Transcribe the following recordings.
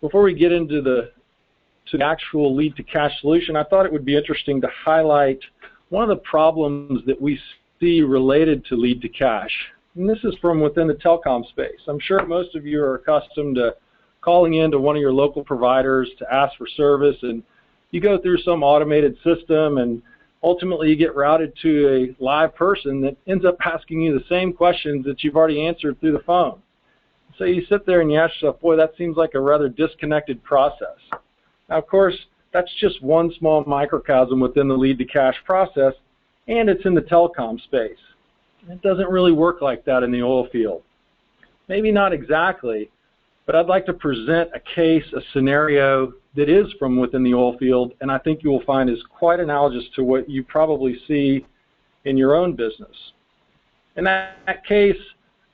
before we get into the actual lead to cash solution, I thought it would be interesting to highlight one of the problems that we see related to lead to cash. And this is from within the telecom space. I'm sure most of you are accustomed to calling into one of your local providers to ask for service, and you go through some automated system, and ultimately you get routed to a live person that ends up asking you the same questions that you've already answered through the phone. So you sit there and you ask yourself, boy, that seems like a rather disconnected process. Now, of course, that's just one small microcosm within the lead to cash process, and it's in the telecom space. It doesn't really work like that in the oil field. Maybe not exactly, but I'd like to present a case, a scenario that is from within the oil field, and I think you will find is quite analogous to what you probably see in your own business. In that case,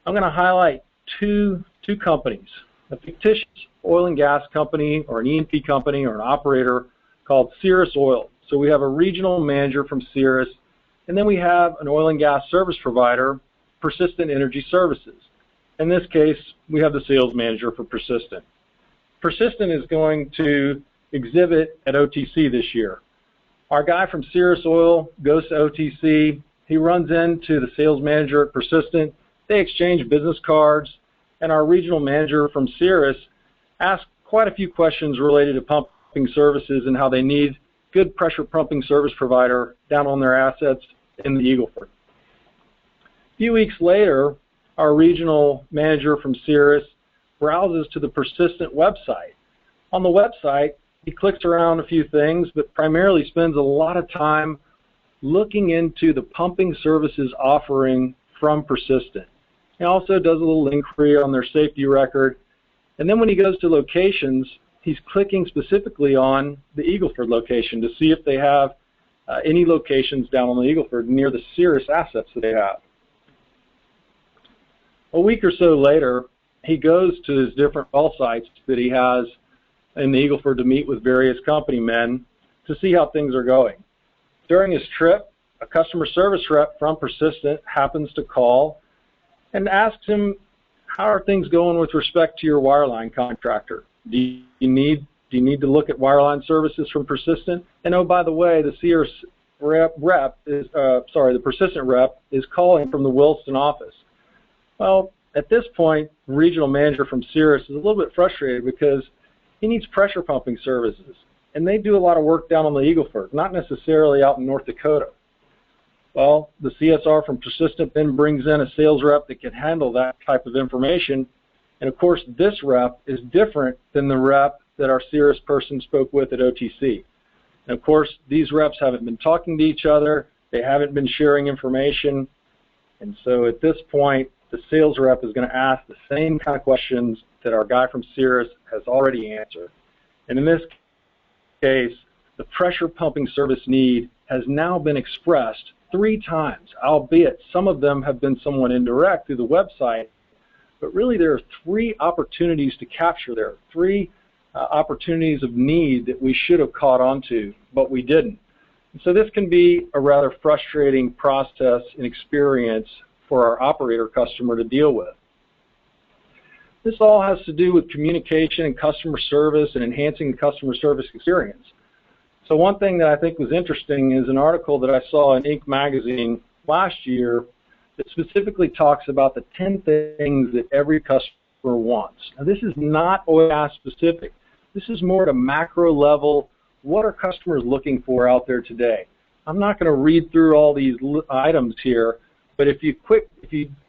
I'm going to highlight two companies, a fictitious oil and gas company or an E&P company or an operator called Cirrus Oil. So we have a regional manager from Cirrus, and then we have an oil and gas service provider, Persistent Energy Services. In this case, we have the sales manager for Persistent. Persistent is going to exhibit at OTC this year. Our guy from Cirrus Oil goes to OTC. He runs into the sales manager at Persistent. They exchange business cards, and our regional manager from Cirrus asks quite a few questions related to pumping services and how they need good pressure pumping service provider down on their assets in the Eagle Ford. A few weeks later, our regional manager from Cirrus browses to the Persistent website. On the website, he clicks around a few things, but primarily spends a lot of time looking into the pumping services offering from Persistent. He also does a little inquiry on their safety record. And then when he goes to locations, he's clicking specifically on the Eagle Ford location to see if they have any locations down on the Eagle Ford near the Cirrus assets that they have. A week or so later, he goes to his different well sites that he has in the Eagle Ford to meet with various company men to see how things are going. During his trip, a customer service rep from Persistent happens to call and asks him, how are things going with respect to your wireline contractor? Do you need to look at wireline services from Persistent? And oh, by the way, the Cirrus the Persistent rep is calling from the Williston office. Well, at this point, the regional manager from Cirrus is a little bit frustrated because he needs pressure pumping services, and they do a lot of work down on the Eagle Ford, not necessarily out in North Dakota. Well, the CSR from Persistent then brings in a sales rep that can handle that type of information. And of course, this rep is different than the rep that our Cirrus person spoke with at OTC. And of course, these reps haven't been talking to each other. They haven't been sharing information. And so at this point, the sales rep is going to ask the same kind of questions that our guy from Cirrus has already answered. And in this case, the pressure pumping service need has now been expressed 3 times, albeit some of them have been somewhat indirect through the website, but really there are 3 opportunities to capture there, 3 opportunities of need that we should have caught on to, but we didn't. And so this can be a rather frustrating process and experience for our operator customer to deal with. This all has to do with communication and customer service and enhancing the customer service experience. So one thing that I think was interesting is an article that I saw in Inc. magazine last year that specifically talks about the 10 things that every customer wants. Now, this is not oil and gas specific. This is more at a macro level. What are customers looking for out there today? I'm not going to read through all these items here, but if you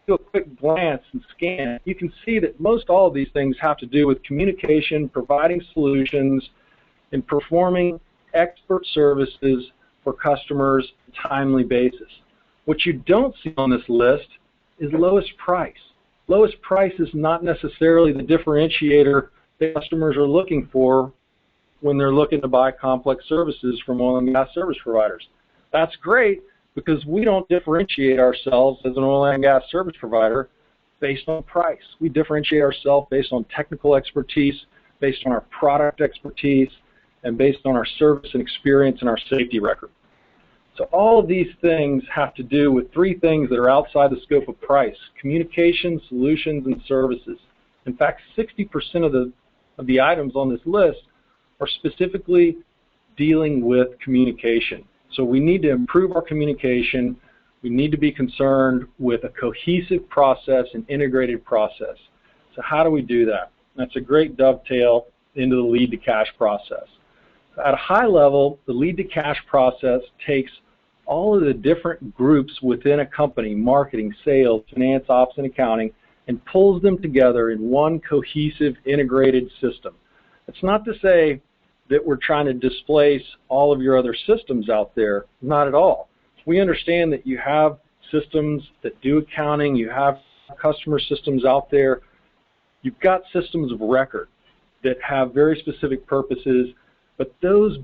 do a quick glance and scan, you can see that most all of these things have to do with communication, providing solutions, and performing expert services for customers on a timely basis. What you don't see on this list is lowest price. Lowest price is not necessarily the differentiator that customers are looking for when they're looking to buy complex services from oil and gas service providers. That's great because we don't differentiate ourselves as an oil and gas service provider based on price. We differentiate ourselves based on technical expertise, based on our product expertise, and based on our service and experience and our safety record. So all of these things have to do with 3 things that are outside the scope of price: communication, solutions, and services. In fact, 60% of the of the items on this list are specifically dealing with communication. So we need to improve our communication. We need to be concerned with a cohesive process and integrated process. So how do we do that? That's a great dovetail into the lead to cash process. At a high level, the lead to cash process takes all of the different groups within a company, marketing, sales, finance, ops, and accounting, and pulls them together in one cohesive, integrated system. It's not to say that we're trying to displace all of your other systems out there, not at all. We understand that you have systems that do accounting, you have customer systems out there, you've got systems of record that have very specific purposes, but those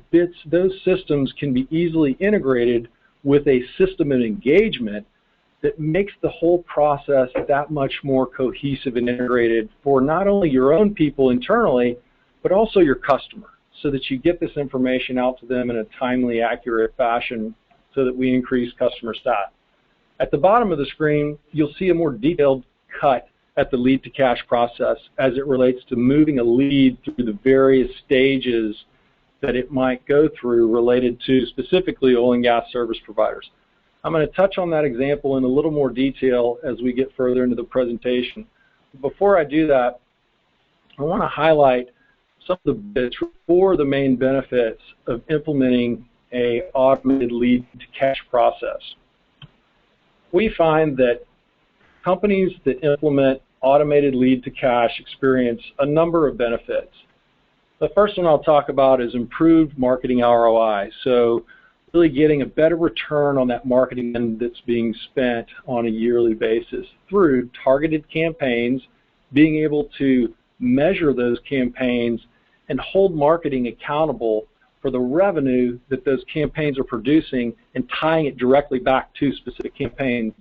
systems can be easily integrated with a system of engagement that makes the whole process that much more cohesive and integrated for not only your own people internally, but also your customer, so that you get this information out to them in a timely, accurate fashion so that we increase customer sat. At the bottom of the screen, you'll see a more detailed cut at the lead to cash process as it relates to moving a lead through the various stages that it might go through related to specifically oil and gas service providers. I'm going to touch on that example in a little more detail as we get further into the presentation. Before I do that, I want to highlight some of the bits for the main benefits of implementing an automated lead to cash process. We find that companies that implement automated lead to cash experience a number of benefits. The first one I'll talk about is improved marketing ROI. So really getting a better return on that marketing that's being spent on a yearly basis through targeted campaigns, being able to measure those campaigns and hold marketing accountable for the revenue that those campaigns are producing and tying it directly back to specific campaigns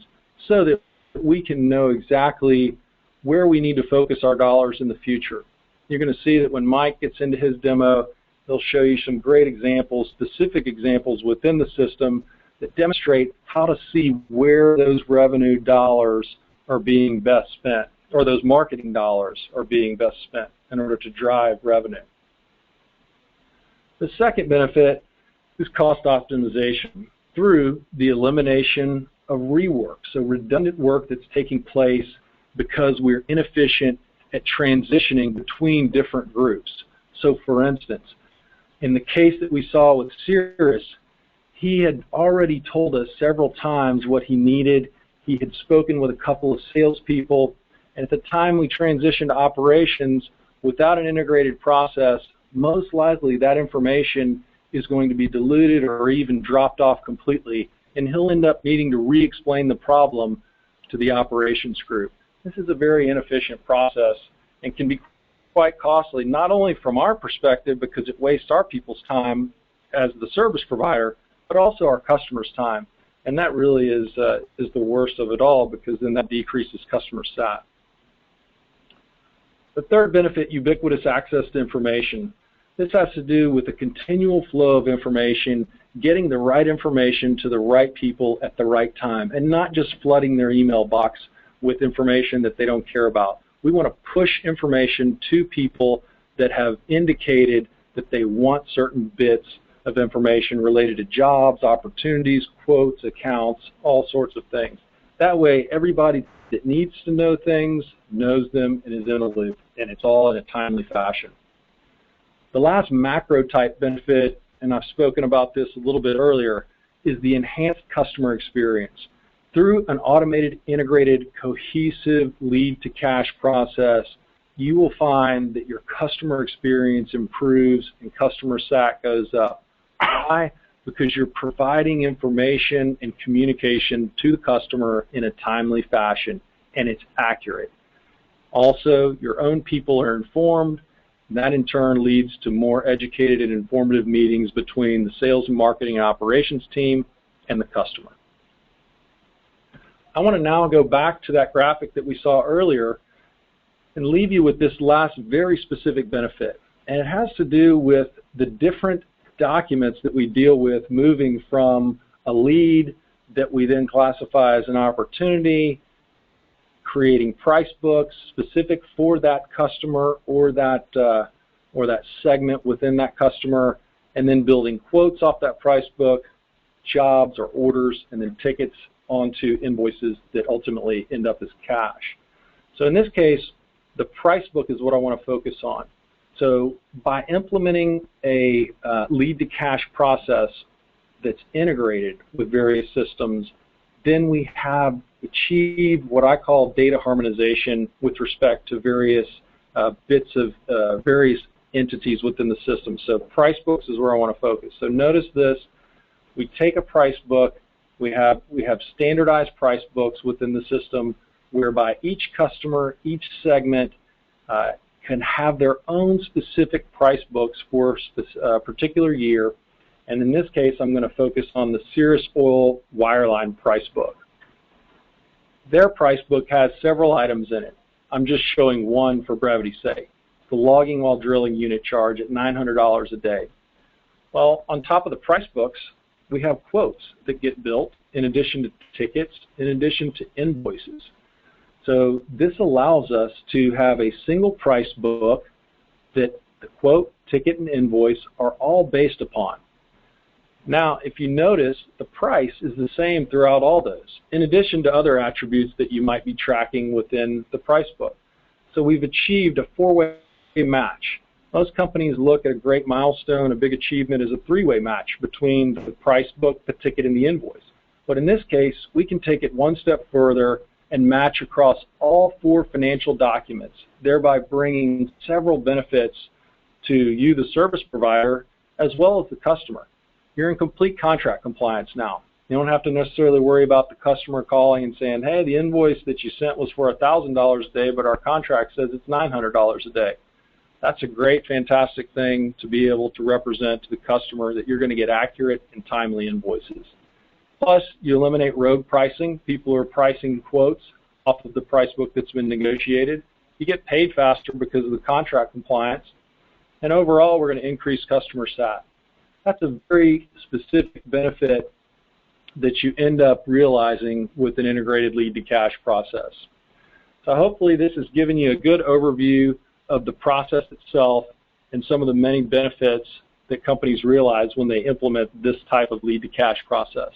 so that we can know exactly where we need to focus our dollars in the future. You're going to see that when Mike gets into his demo, he'll show you some great examples, specific examples within the system that demonstrate how to see where those revenue dollars are being best spent, or those marketing dollars are being best spent in order to drive revenue. The second benefit is cost optimization through the elimination of rework, so redundant work that's taking place because we're inefficient at transitioning between different groups. So for instance, in the case that we saw with Cirrus, he had already told us several times what he needed. He had spoken with a couple of salespeople, and at the time we transitioned to operations without an integrated process, most likely that information is going to be diluted or even dropped off completely, and he'll end up needing to re-explain the problem to the operations group. This is a very inefficient process and can be quite costly, not only from our perspective because it wastes our people's time as the service provider, but also our customers' time. And that really is the worst of it all, because then that decreases customer sat. The third benefit, ubiquitous access to information. This has to do with the continual flow of information, getting the right information to the right people at the right time, and not just flooding their email box with information that they don't care about. We want to push information to people that have indicated that they want certain bits of information related to jobs, opportunities, quotes, accounts, all sorts of things. That way, everybody that needs to know things knows them and is in a loop, and it's all in a timely fashion. The last macro type benefit, and I've spoken about this a little bit earlier, is the enhanced customer experience. Through an automated, integrated, cohesive lead to cash process, you will find that your customer experience improves and customer sat goes up. Why? Because you're providing information and communication to the customer in a timely fashion, and it's accurate. Also, your own people are informed, and that in turn leads to more educated and informative meetings between the sales and marketing and operations team and the customer. I want to now go back to that graphic that we saw earlier and leave you with this last very specific benefit. And it has to do with the different documents that we deal with, moving from a lead that we then classify as an opportunity, creating price books specific for that customer or that or that segment within that customer, and then building quotes off that price book, jobs or orders, and then tickets onto invoices that ultimately end up as cash. So in this case, the price book is what I want to focus on. So by implementing a lead to cash process that's integrated with various systems, then we have achieved what I call data harmonization with respect to various bits of various entities within the system. So price books is where I want to focus. So notice this, we take a price book, we have standardized price books within the system whereby each customer, each segment can have their own specific price books for a particular year. And in this case, I'm going to focus on the Cirrus Oil Wireline price book. Their price book has several items in it. I'm just showing one for brevity's sake. The logging while drilling unit charge at $900 a day. Well, on top of the price books, we have quotes that get built in addition to tickets, in addition to invoices. So this allows us to have a single price book that the quote, ticket, and invoice are all based upon. Now, if you notice, the price is the same throughout all those, in addition to other attributes that you might be tracking within the price book. So we've achieved a four-way match. Most companies look at a great milestone, a big achievement, as a three-way match between the price book, the ticket, and the invoice. But in this case, we can take it one step further and match across all four financial documents, thereby bringing several benefits to you, the service provider, as well as the customer. You're in complete contract compliance now. You don't have to necessarily worry about the customer calling and saying, hey, the invoice that you sent was for $1,000 a day, but our contract says it's $900 a day. That's a great, fantastic thing to be able to represent to the customer that you're going to get accurate and timely invoices. Plus, you eliminate rogue pricing. People are pricing quotes off of the price book that's been negotiated. You get paid faster because of the contract compliance. And overall, we're going to increase customer sat. That's a very specific benefit that you end up realizing with an integrated lead to cash process. So hopefully this has given you a good overview of the process itself and some of the many benefits that companies realize when they implement this type of lead to cash process.